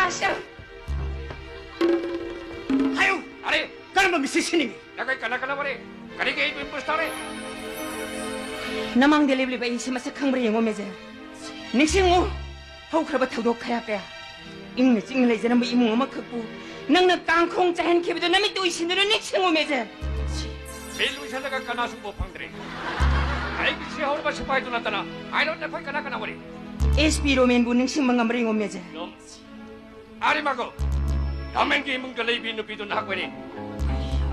Asya! Hayo! Are! Kano ba misisining? Nakay ka na pare. Kani kayo impostore. Namang delibli ba isi masakang beri ngo meje. Ningsing ngo. Hau kraba tawdo kaya kaya. Ingna jingle jana mo imong ama khakpu. Nang na kangkhong chahen kebido nami tu isinero ningsing ngo meje. 벨루이살라가 까나수고 방들이. 아이기 시하오르바 시파이도 나타나. 아이런 내파이 까나까나 버리. SP 로멘 bu ningsing mangamri ngo meje. 놈. 아리마고. 다멘기 뭉가 레이비 누비도 나고리.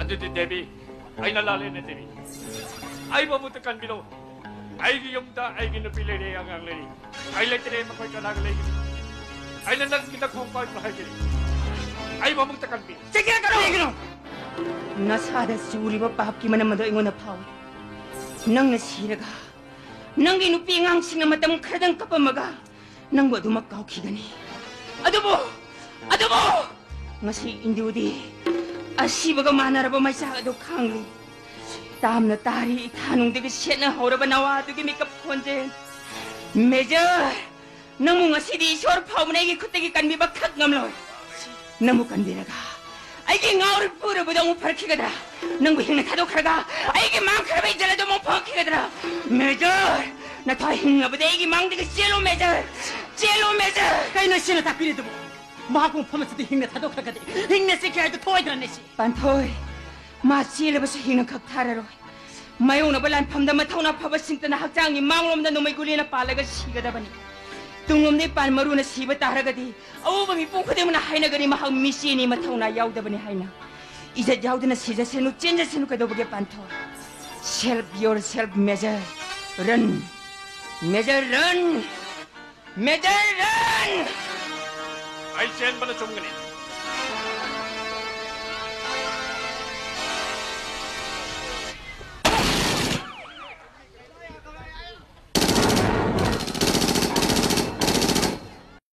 안드디 데비. 아이날라레네 데비. 아이버부터 간비로. 아이기 용다 아이기 누비레레 양강레리. 아이레트레 마파이 까나글레기. 아이랜다 기타 콩파이 하이게리. 아이버부터 간비. Sige ka ro. Nasada suri ba pahap ki manamado ingon na pau. Nang nasiraga. Nang ginupi ngang singa matam kradang kapamaga. Nang wadu makau kigani. Adobo! Adobo! Ngasi indiudi. Asibaga manaraba may sagado kangli. Tam na tari itanong digi siya na hauraba nawado gi makeup konjen. Major! Nang mo ngasi di isor pau na igi kutagi kanmi ba kag ngamloy. Namukan diraga. 아이게 나를 뿌려보다 못 밝히거라. 능구 힘내 타독하라. 아이게 망크라베 있잖아도 못 밝히거라. 매절 나다 힘나보다 이게 망대가 젤로 매절. 젤로 매절. Kaya siya na tapilido mo. Mahakong pamatsado hingna tadok kagadi. Hingna si kaya ito toy na si. 반토이 마치일버서 희는 각타라로 마용나 발란 팜다 마타우나 파바 싱트나 학장이 망롬다 놈의 구리나 빨라가 시가다 보니 뚱놈네 빨마루나 시바 따라가디 어우범이 뽕크되면 하이나거니 마학 미시니 마타우나 야우다 보니 하이나 이제 야우드나 시자세누 찐자세누 가도보게 반토 Self yourself measure run measure run measure run 아이 젠바나 종근이.